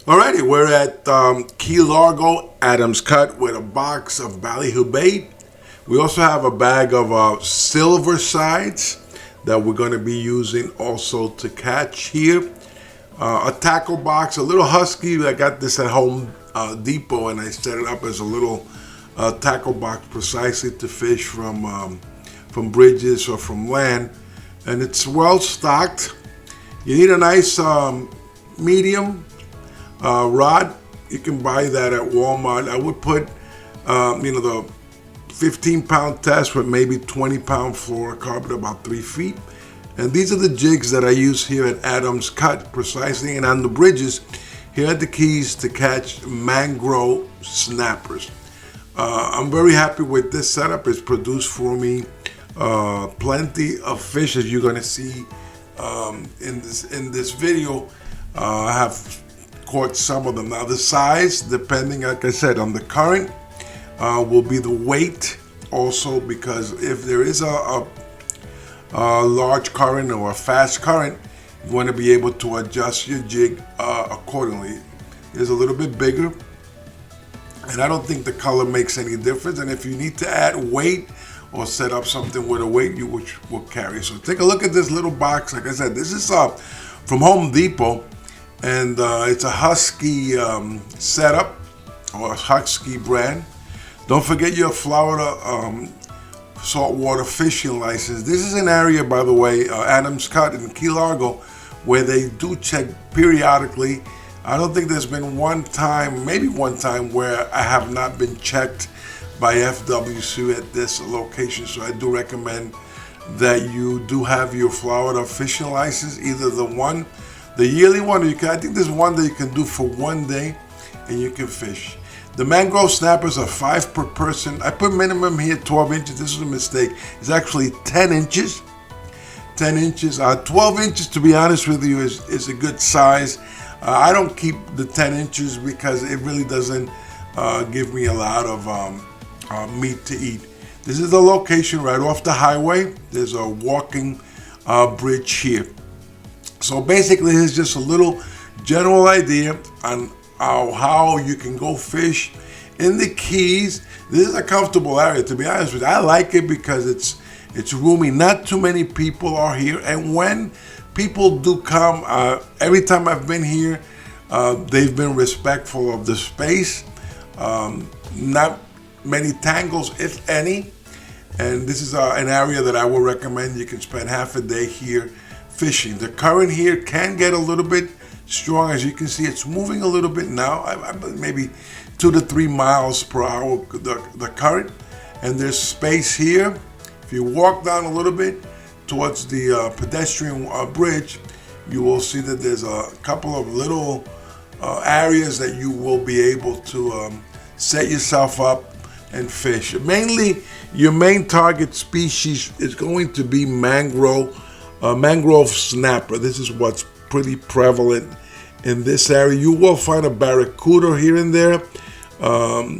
Alrighty, we're at Key Largo, Adams Cut, with a box of ballyhoo bait. We also have a bag of silver sides that we're going to be using also to catch here. A tackle box, a little husky. I got this at Home Depot, and I set it up as a little tackle box precisely to fish from bridges or from land. And it's well stocked. You need a nice medium rod. You can buy that at Walmart. I would put the 15-pound test with maybe 20-pound fluorocarbon, about 3 feet. And these are the jigs that I use here at Adams Cut precisely, and on the bridges here at the Keys to catch mangrove snappers. I'm very happy with this setup. It's produced for me plenty of fish, as you're going to see in this video. I have caught some of them. Now the size, depending, like I said, on the current, will be the weight also, because if there is a large current or a fast current, you want to be able to adjust your jig accordingly. It's a little bit bigger, and I don't think the color makes any difference. And if you need to add weight or set up something with a weight, you will carry. So take a look at this little box. Like I said, this is from Home Depot, and it's a husky setup, or a husky brand. Don't forget your Florida saltwater fishing license. This is an area, by the way, Adams Cut in Key Largo, where they do check periodically. I don't think there's been one time, maybe one time, where I have not been checked by FWC at this location. So I do recommend that you do have your Florida fishing license, either the yearly one, or I think there's one that you can do for 1 day and you can fish. The mangrove snappers are 5 per person. I put minimum here 12 inches. This is a mistake. It's actually 10 inches. 10 inches. 12 inches, to be honest with you, is a good size. I don't keep the 10 inches because it really doesn't give me a lot of meat to eat. This is the location right off the highway. There's a walking bridge here. So basically, here's just a little general idea on how you can go fish in the Keys. This is a comfortable area, to be honest with you. I like it because it's roomy. Not too many people are here, and when people do come, every time I've been here, they've been respectful of the space. Not many tangles, if any. And this is an area that I will recommend. You can spend half a day here fishing. The current here can get a little bit strong. As you can see, it's moving a little bit now, maybe 2 to 3 miles per hour, the current. And there's space here. If you walk down a little bit towards the pedestrian bridge, you will see that there's a couple of little areas that you will be able to set yourself up and fish. Mainly, your main target species is going to be mangrove snapper. This is what's pretty prevalent in this area. You will find a barracuda here and there.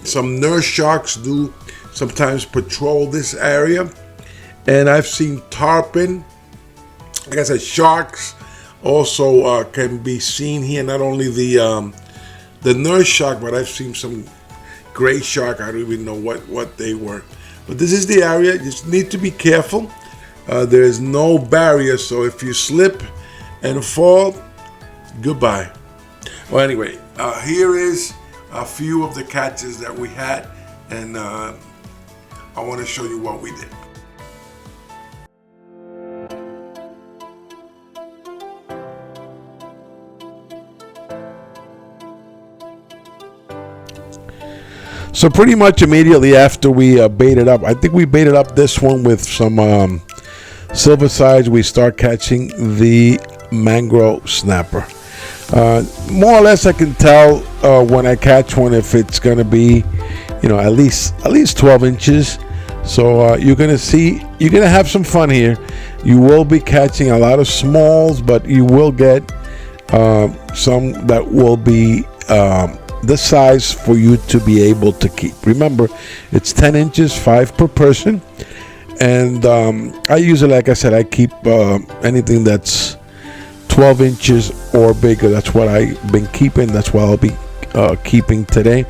Some nurse sharks do sometimes patrol this area, and I've seen tarpon. Like I said, sharks also can be seen here. Not only the nurse shark, but I've seen some gray shark. I don't even know what they were. But this is the area. You just need to be careful. There is no barrier, so if you slip and fall, goodbye. Well, anyway, here is a few of the catches that we had, and I want to show you what we did. So pretty much immediately after we baited up, I think we baited up this one with some silver sides, we start catching the mangrove snapper. More or less I can tell when I catch one if it's going to be, at least 12 inches. So you're going to have some fun here. You will be catching a lot of smalls, but you will get some that will be the size for you to be able to keep. Remember, it's 10 inches, 5 per person. And I usually, like I said, I keep anything that's 12 inches or bigger. That's what I've been keeping. That's what I'll be keeping today.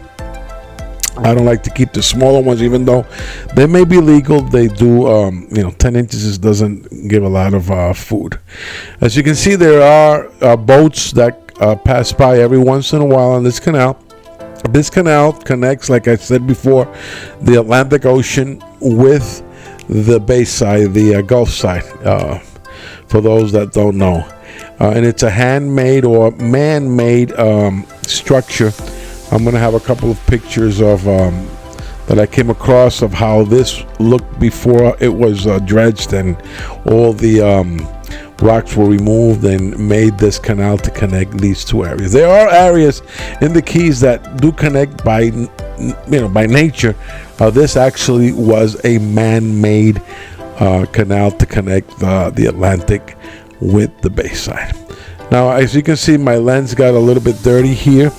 I don't like to keep the smaller ones, even though they may be legal. They do, 10 inches doesn't give a lot of food. As you can see, there are boats that pass by every once in a while on this canal. This canal connects, like I said before, the Atlantic Ocean with the bay side, the Gulf side, for those that don't know. And it's a handmade or man-made structure. I'm going to have a couple of pictures of that I came across of how this looked before it was dredged and all the rocks were removed and made this canal to connect these two areas. There are areas in the Keys that do connect by nature. This actually was a man-made canal to connect the Atlantic with the bayside. Now, as you can see, my lens got a little bit dirty here.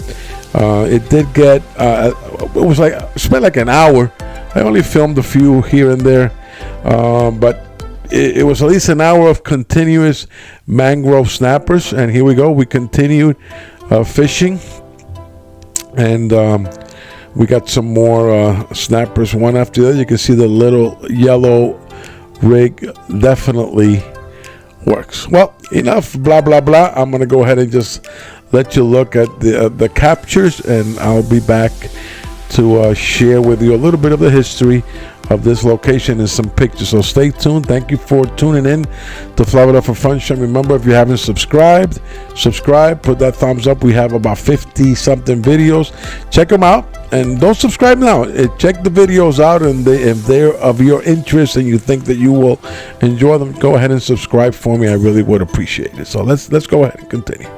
It did get, it was like, spent like an hour. I only filmed a few here and there, but it was at least an hour of continuous mangrove snappers. And here we go. We continued fishing, and we got some more snappers one after the other. You can see the little yellow rig definitely works. Well, enough blah blah blah. I'm gonna go ahead and just let you look at the captures, and I'll be back to share with you a little bit of the history of this location and some pictures. So stay tuned. Thank you for tuning in to Florida for Fun Show. Remember, if you haven't subscribed, subscribe, put that thumbs up. We have about 50 something videos. Check them out, and don't subscribe now. Check the videos out, and if they're of your interest and you think that you will enjoy them, go ahead and subscribe for me. I really would appreciate it. So let's go ahead and continue.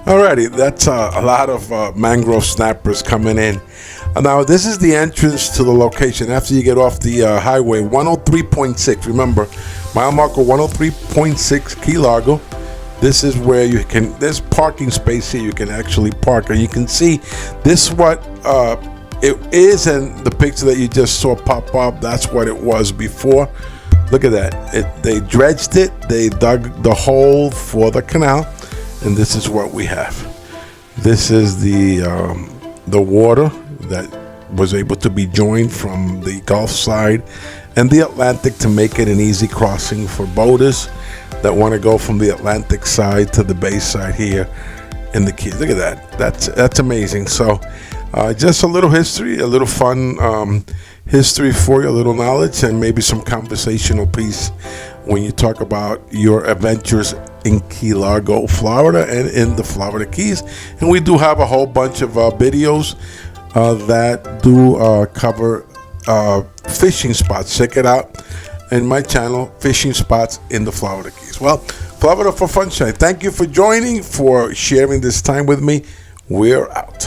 Alrighty, that's a lot of mangrove snappers coming in. Now, this is the entrance to the location after you get off the highway 103.6. Remember, mile marker 103.6 Key Largo. This is where you can, there's parking space here. You can actually park, and you can see this what it is, and the picture that you just saw pop up, that's what it was before. Look at that. They dredged it. They dug the hole for the canal. And this is what we have. This is the water. that was able to be joined from the Gulf side and the Atlantic to make it an easy crossing for boaters that want to go from the Atlantic side to the bay side here in the Keys. Look at that. That's amazing. So just a little history, a little fun history for you, a little knowledge, and maybe some conversational piece when you talk about your adventures in Key Largo, Florida, and in the Florida Keys. And we do have a whole bunch of videos that do cover fishing spots. Check it out in my channel, Fishing Spots in the Florida Keys. Well, Florida for Funshine, thank you for joining, for sharing this time with me. We're out.